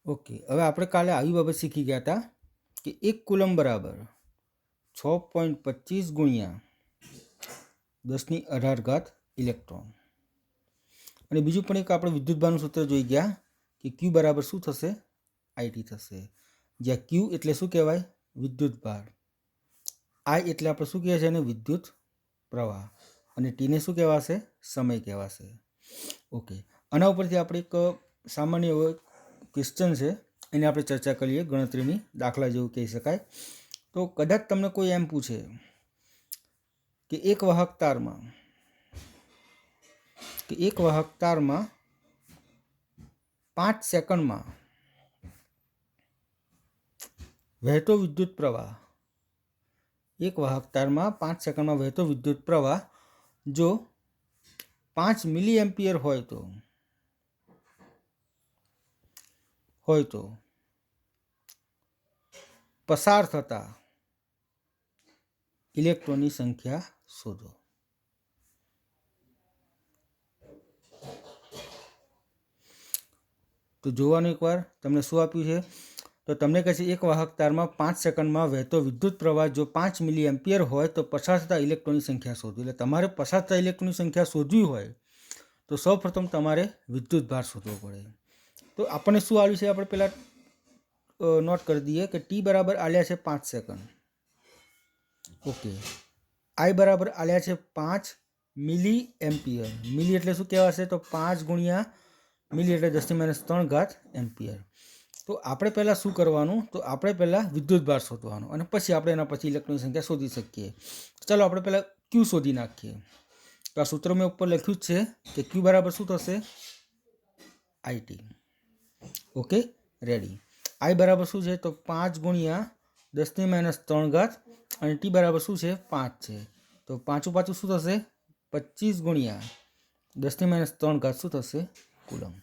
Okay, હવે આપણે કાલે આવી બાબત શીખી ગયા હતા કે 1 કુલમ બરાબર 6.25 ગુણ્યા 10⁸ ઇલેક્ટ્રોન. અને બીજું પણ એક આપણે વિદ્યુતભારનું સૂત્ર જોઈ ગયા કે ક્યુ બરાબર શું થશે? આઈટી થશે. જ્યાં ક્યુ એટલે શું કહેવાય? વિદ્યુતભાર. આઈ એટલે આપણે શું કહેવાય છે એને? વિદ્યુત પ્રવાહ. અને ટીને શું કહેવાશે? સમય કહેવાશે. ઓકે, આના ઉપરથી આપણે એક સામાન્ય એવો ક્વેશ્ચન છે એની આપણે ચર્ચા કરીએ. ગણતરીની દાખલા જેવું કહી શકાય. તો કદાચ તમને કોઈ એમ પૂછે કે એક વાહક તારમાં 5 સેકન્ડમાં વહેતો વિદ્યુત પ્રવાહ, એક વાહક તારમાં 5 સેકન્ડમાં વહેતો વિદ્યુત પ્રવાહ જો 5 મિલી એમ્પિયર હોય તો પસાર થતા ઇલેક્ટ્રોનની સંખ્યા શોધો. તો જોવાનું એકવાર તમને શું આપ્યું છે. તો તમને કહે છે એક વાહક તારમાં 5 સેકન્ડમાં વહેતો વિદ્યુત પ્રવાહ જો 5 મિલી એમ્પિયર હોય તો પસાર થતા ઇલેક્ટ્રોનની સંખ્યા શોધો. એટલે તમારે પસાર થતા ઇલેક્ટ્રોનની સંખ્યા શોધવી હોય તો સૌપ્રથમ તમારે વિદ્યુતભાર શોધવો પડે. તો આપણને શું આવ્યું છે આપણે પહેલાં નોટ કરી દઈએ કે ટી બરાબર આલ્યા છે 5 સેકન્ડ. ઓકે, આઈ બરાબર આલ્યા છે 5 મિલી એમ્પિયર. મિલી એટલે શું કહેવાશે? તો 5 ગુણ્યા મિલી એટલે 10⁻³ એમ્પિયર. તો આપણે પહેલાં શું કરવાનું? તો આપણે પહેલાં વિદ્યુતભાર શોધવાનો અને પછી આપણે એના પછી ઇલેક્ટ્રોનની સંખ્યા શોધી શકીએ. ચાલો આપણે પહેલાં ક્યુ શોધી નાખીએ. તો આ સૂત્ર મેં ઉપર લખ્યું જ છે કે ક્યુ બરાબર શું થશે? આઈટી. Okay, ready. આઈ બરાબર શું છે? તો 5 ગુણ્યા 10⁻³ અને ટી બરાબર શું છે? 5 છે. તો 5 શું થશે? 25 ગુણ્યા 10⁻³ શું થશે? કુલમ.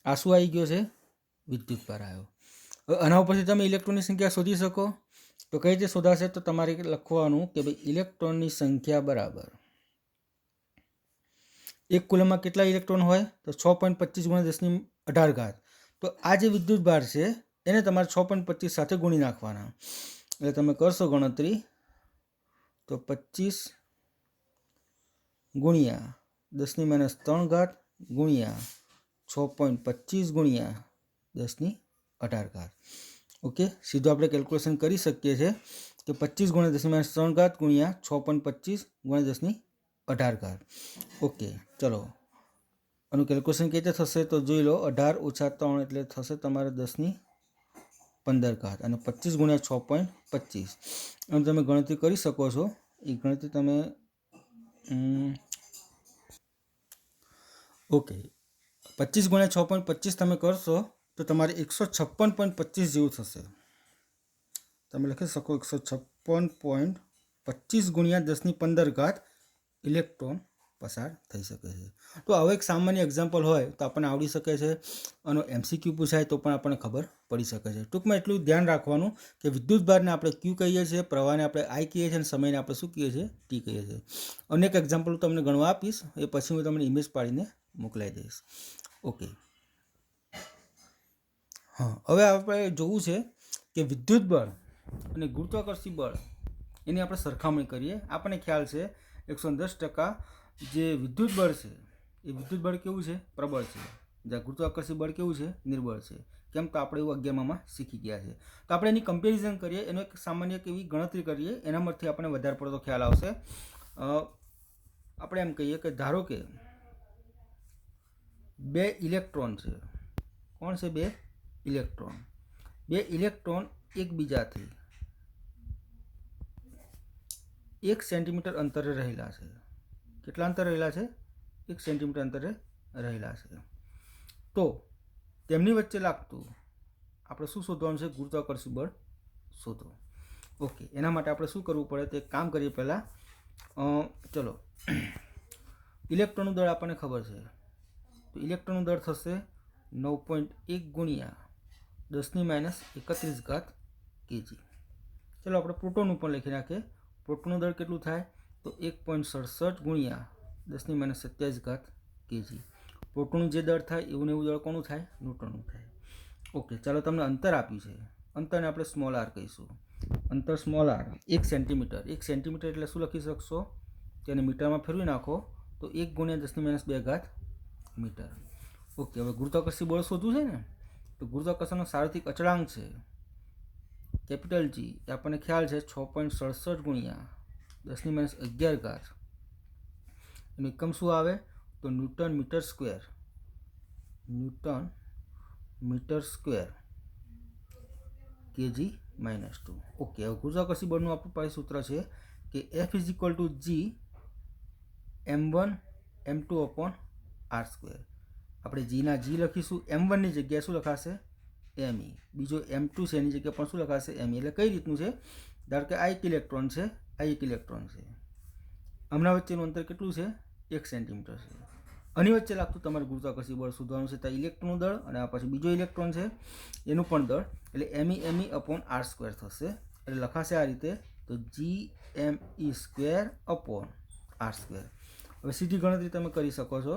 આ શું આવી ગયો છે? વિદ્યુતભાર આવ્યો. હવે આના ઉપરથી તમે ઇલેક્ટ્રોનની સંખ્યા શોધી શકો. તો કઈ રીતે શોધાશે? તો તમારે લખવાનું કે ભાઈ ઇલેક્ટ્રોનની સંખ્યા બરાબર એક કુલમમાં કેટલા ઇલેક્ટ્રોન હોય? તો 6.25 ગુણ્યા 10⁸. તો આ જે વિદ્યુતભાર છે એને તમારે 6.25 સાથે ગુણી નાખવાના. એટલે તમે કરશો ગણતરી તો 25 ગુણ્યા 10⁻³ ગુણ્યા 6.25 ગુણ્યા 10⁸. ઓકે, સીધું આપણે કેલ્ક્યુલેશન કરી શકીએ છીએ કે 25 ગુણ્યા 10⁻³ ગુણ્યા 6.25 ગુણ્યા 10⁸. ઓકે, ચલો આનું કેલ્ક્યુલેશન કેવી રીતે થશે? તો જોઈ લો. 18 - 3 એટલે થશે તમારે 10⁻15 અને 25 ગુણ્યા 6.25 અને તમે ગણતરી કરી શકો છો. એ ગણતરી તમે ઓકે 25 ગુણ્યા 6.25 તમે કરશો તો તમારે 156.25 જેવું થશે. તમે લખી શકો 156.25 ગુણ્યા 10⁻15 ઇલેક્ટ્રોન પસાર થઈ શકે છે. તો આવો એક સામાન્ય એક્ઝામ્પલ હોય તો આપણને આવડી શકે છે. આનો MCQ પૂછાય તો પણ આપણને ખબર પડી શકે છે. ટૂંકમાં એટલું ધ્યાન રાખવાનું કે વિદ્યુતભારને આપણે ક્યુ કહીએ છીએ, પ્રવાહને આપણે આઈ કહીએ છીએ અને સમયને આપણે શું કહીએ છીએ? ટી કહીએ છીએ. અનેક એક્ઝામ્પલ તમને ગણવા આપીશ, એ પછી હું તમને ઇમેજ પાડીને મોકલાવી દઈશ. ઓકે, હા, હવે આપણે જોવું છે કે વિદ્યુત બળ અને ગુરુત્વાકર્ષી બળ એની આપણે સરખામણી કરીએ. આપણને ખ્યાલ છે 110% જે વિદ્યુત બળ છે એ વિદ્યુત બળ કેવું છે? પ્રબળ છે. જ્યાં ગુરુત્વાકર્ષી બળ કેવું છે? નિર્બળ છે. કેમ? તો આપણે એવું 11માં શીખી ગયા છે. તો આપણે એની કમ્પેરિઝન કરીએ, એનો એક સામાન્ય એવી ગણતરી કરીએ, એનામાંથી આપણને વધારે પડતો ખ્યાલ આવશે. આપણે એમ કહીએ કે ધારો કે 2 ઇલેક્ટ્રોન છે. કોણ છે? 2 ઇલેક્ટ્રોન. 2 ઇલેક્ટ્રોન એકબીજાથી 1 સેન્ટીમીટર અંતરે રહેલા છે. કેટલા અંતરે રહેલા છે? 1 સેન્ટીમીટર અંતરે રહેલા છે. તો તેમની વચ્ચે લાગતું આપણે શું શોધવાનું છે? ગુરુત્વાકર્ષી બળ શોધો. ઓકે, એના માટે આપણે શું કરવું પડે? તો એક કામ કરીએ પહેલાં. ચલો, ઇલેક્ટ્રોનનું દળ આપણને ખબર છે. તો ઇલેક્ટ્રોનનું દળ થશે 9.1 ગુણ્યા 10⁻31 kg. ચલો આપણે પ્રોટોનનું પણ લખી નાખીએ. પ્રોટોનનું દળ કેટલું થાય? તો 1.67 ગુણ્યા 10⁻27 kg. પ્રોટોનનું જે દળ થાય એવું ને એવું દળ કોનું થાય? ન્યુટ્રોનનું થાય. ઓકે, ચાલો તમને અંતર આપ્યું છે, અંતરને આપણે સ્મોલ આર કહીશું. અંતર સ્મોલ આર 1 સેન્ટીમીટર. 1 સેન્ટીમીટર એટલે શું લખી શકશો? તેને મીટરમાં ફેરવી નાખો તો 1 × 10⁻²² મીટર. ઓકે, હવે ગુરુત્વાકર્ષી બળ શોધવું છે ને, તો ગુરુત્વાકર્ષણનો સાર્વત્રિક અચળાંક છે કેપિટલ જી, એ આપણને ખ્યાલ છે 6.67 × 10⁻11. એનું એકમ શું આવે? તો newton metre square. Newton metre square kg - 2. Okay, હવે ગુરુત્વાકર્ષી બળનું આપણું પાસે સૂત્ર છે કે F = G m1 m2/r². આપણે જીના જી લખીશું, m1ની જગ્યાએ શું લખાશે? me. બીજો m2 છે એની જગ્યાએ પણ શું લખાશે? me. એટલે કઈ રીતનું છે? ધારો કે આ એક ઇલેક્ટ્રોન છે, આ એક ઇલેક્ટ્રોન છે, હમણાં વચ્ચેનું અંતર કેટલું છે? 1 સેન્ટીમીટર છે. આની વચ્ચે લાગતું તમારે ગુરુત્વાકર્ષી બળ શોધવાનું છે. ત્યાં ઇલેક્ટ્રોનનું દળ અને આ પછી બીજો ઇલેક્ટ્રોન છે એનું પણ દળ, એટલે me/r² થશે. એટલે લખાશે આ રીતે, તો Gme²/r². હવે સીધી ગણતરી તમે કરી શકો છો,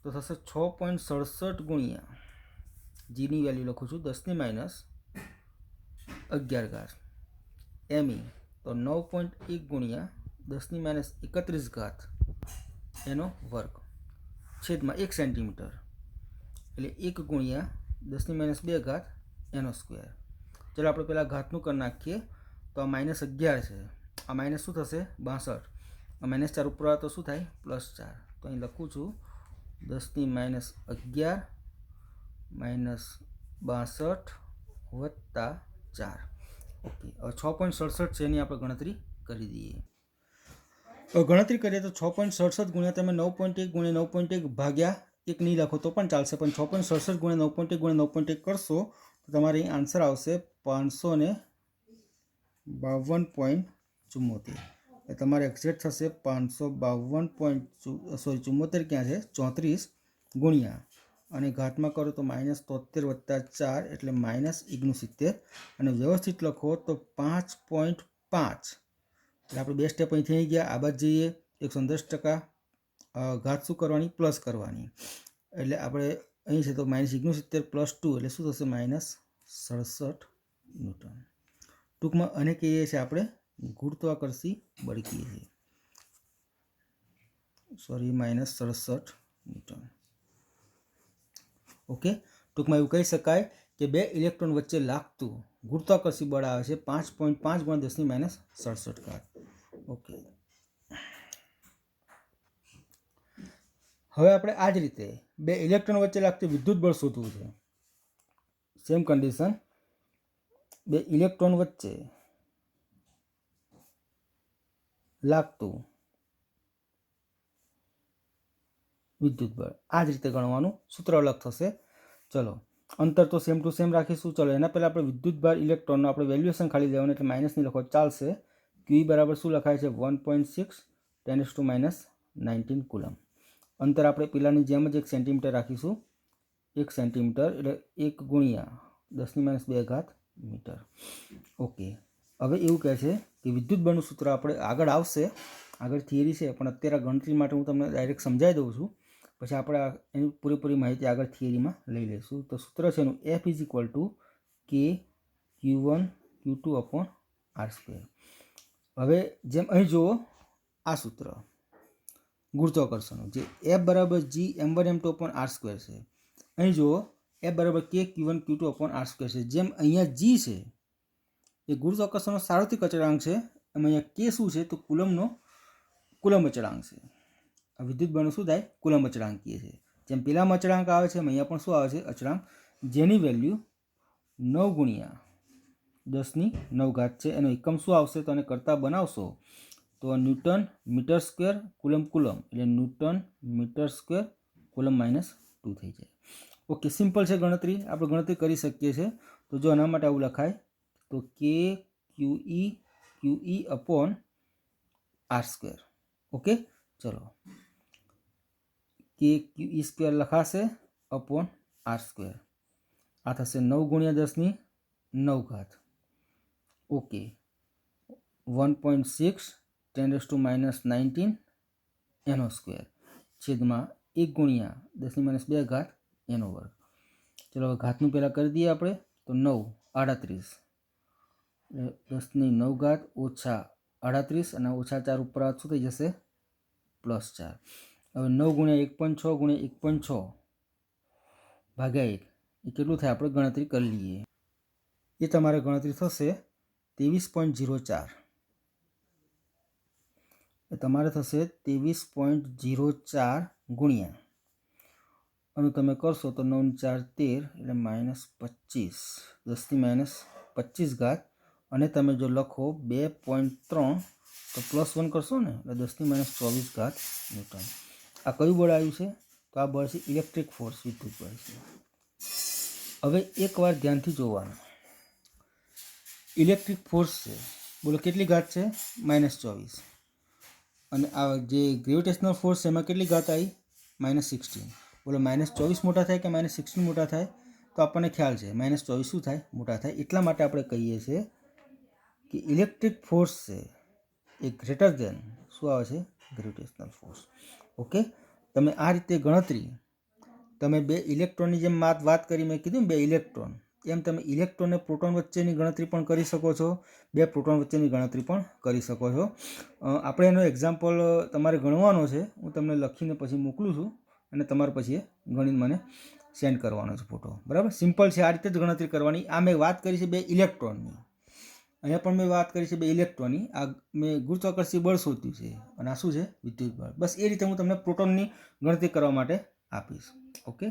તો થશે 6.67 × જીની વેલ્યુ લખું છું 10⁻11. me તો 9.1 × 10⁻31 એનો વર્ગ છેદમાં 1 સેન્ટીમીટર, એટલે 1 × 10⁻²² એનો સ્ક્વેર. ચાલો આપણે પહેલાં ઘાતનું કરી નાખીએ. તો આ -11 છે, આ માઇનસ શું થશે? 62. આ -4 ઉપર આવે તો શું થાય? +4. તો અહીં લખું છું 10⁻11 - 62 + 4. ઓકે, હવે 6.67 છે એની આપણે ગણતરી કરી દઈએ. હવે ગણતરી કરીએ તો 6.67 ગુણ્યા તમે 9.1 × 9.1 ભાગ્યા 1 નહીં લખો તો પણ ચાલશે, પણ 6.67 × 9.1 × 9.1 કરશો તો તમારે અહીં આન્સર આવશે 552.74. એટલે તમારે એક્ઝેક્ટ થશે 552.74 ક્યાં છે? 34 ગુણ્યા, અને ઘાતમાં કરો તો -73 + 4 એટલે -69, અને વ્યવસ્થિત લખો તો 5.5. એટલે આપણે 2 સ્ટેપ અહીં થઈ ગયા. આ બાજુ જઈએ 110%, ઘાત શું કરવાની? પ્લસ કરવાની. એટલે આપણે અહીં છે તો -69 + 2 એટલે શું થશે? -67 ન્યૂટન. ટૂંકમાં આને કહીએ છીએ આપણે ગુરુત્વાકર્ષી બળ કહીએ છીએ. Sorry, -67 newton. ઓકે, ટૂંકમાં એવું કહી શકાય કે બે ઇલેક્ટ્રોન વચ્ચે લાગતું ગુરુત્વાકર્ષી બળ આવે છે 5.5 × 10⁻67. ઓકે, હવે આપણે આ જ રીતે બે ઇલેક્ટ્રોન વચ્ચે લાગતું વિદ્યુત બળ શોધવું છે. સેમ કન્ડિશન, બે ઇલેક્ટ્રોન વચ્ચે લાગતું વિદ્યુત બળ આ જ રીતે ગણવાનું. સૂત્ર અલગ થશે. ચલો, અંતર તો સેમ ટુ સેમ રાખીશું. ચલો, એના પહેલાં આપણે વિદ્યુત ભાર ઇલેક્ટ્રોનનો આપણે વેલ્યુએશન ખાલી લેવાનું, એટલે માઇનસ નહીં લખો ચાલશે. QE બરાબર શું લખાય છે? 1.6 × 10⁻19 કુલમ. અંતર આપણે પેલાની જેમ જ 1 સેન્ટીમીટર રાખીશું. 1 સેન્ટીમીટર એટલે 1 × 10⁻²² મીટર. ઓકે, હવે એવું કહે છે કે વિદ્યુત બળનું સૂત્ર આપણે આગળ આવશે, આગળ થિયરી છે, પણ અત્યારે ગણતરી માટે હું તમને ડાયરેક્ટ સમજાવી દઉં છું. પછી આપણે એની પૂરેપૂરી માહિતી આગળ થિયરીમાં લઈ લઈશું. તો સૂત્ર છે એનું F = KQ1Q2/r². હવે જેમ અહીં જુઓ, આ સૂત્ર ગુરુત્વાકર્ષણનું જે F = G m1 m2/r² છે. અહીં જુઓ F = KQ1Q2/r² છે. જેમ અહીંયા G છે એ ગુરુત્વાકર્ષણનો સાર્વત્રિક અચળાંક છે, એમ અહીંયા K શું છે? તો કુલમ અચળાંક છે. આ વિદ્યુત બળનું શું થાય? કુલમ અચળાંક કહીએ છીએ. જેમ પેલામાં અચળાંક આવે છે, અહીંયા પણ શું આવે છે? અચળાંક, જેની વેલ્યુ 9 × 10⁹ છે. એનો એકમ શું આવશે? તો આને કરતા બનાવશો તો ન્યૂટન મીટર સ્ક્વેર કુલમ એટલે ન્યૂટન મીટર સ્ક્વેર કુલમ -2 થઈ જાય. ઓકે, સિમ્પલ છે ગણતરી, આપણે ગણતરી કરી શકીએ છીએ. તો જો આના માટે આવું લખાય તો QE/r². ઓકે, ચલો, KQE² લખાશે /r². આ થશે 9 × 10⁹. ઓકે, 1.6 × 10⁻19 એનો સ્ક્વેર છેદમાં 1 × 10⁻²² એનો વર્ગ. ચલો હવે ઘાતનું પહેલાં કરી દઈએ આપણે. તો 9 38 એટલે 10 ની 9 ઘાત ઓછા 38 અને ઓછા 4 ઉપર આ શું થઈ જશે +4. હવે 9 ગુણ્યા 1.6 ગુણ્યા 1.6 ભાગ્યા 1 એ કેટલું થાય આપણે ગણતરી કરી લઈએ. એ તમારે ગણતરી થશે 23.04. એ તમારે થશે 23.04 ગુણ્યા અને તમે કરશો તો 9 4 13 એટલે -25 10 ની -25 ઘાત અને તમે જો લખો 2.3 તો +1 કરશો ને એટલે 10 ની -24 ઘાત ન્યૂટન. આ કયું બળ આવ્યું છે? તો આ બળ છે ઇલેક્ટ્રિક ફોર્સ, વિદ્યુત બળ છે. હવે એકવાર ધ્યાનથી જોવાનું, ઇલેક્ટ્રિક ફોર્સ છે, બોલો કેટલી ઘાત છે? -24. અને આ જે ગ્રેવિટેશનલ ફોર્સ છે એમાં કેટલી ઘાત આવી? -16. બોલો -24 મોટા થાય કે -16 મોટા થાય? તો આપણને ખ્યાલ છે -24 શું થાય? મોટા થાય. એટલા માટે આપણે કહીએ છીએ કે ઇલેક્ટ્રિક ફોર્સ છે એ ગ્રેટર દેન શું આવે છે? Gravitational force. ઓકે, તમે આ રીતે ગણતરી, તમે બે ઇલેક્ટ્રોનની જેમ વાત કરી, મેં કીધું બે ઇલેક્ટ્રોન, એમ તમે ઇલેક્ટ્રોન અને પ્રોટોન વચ્ચેની ગણતરી પણ કરી શકો છો, બે પ્રોટોન વચ્ચેની ગણતરી પણ કરી શકો છો. આપણે એનો એક્ઝામ્પલ તમારે ગણવાનો છે, હું તમને લખીને પછી મોકલું છું અને તમારે પછી એ ગણીને મને સેન્ડ કરવાનો છે ફોટો. બરાબર, સિમ્પલ છે, આ રીતે જ ગણતરી કરવાની. આ મેં વાત કરી છે બે ઇલેક્ટ્રોનની, અહીંયા પણ મેં વાત કરી છે બે ઇલેક્ટ્રોનની. આ મેં ગુરુત્વાકર્ષી બળ શોધ્યું છે અને આ શું છે? વિદ્યુત બળ. બસ એ રીતે હું તમને પ્રોટોનની ગણતરી કરવા માટે આપીશ. ઓકે.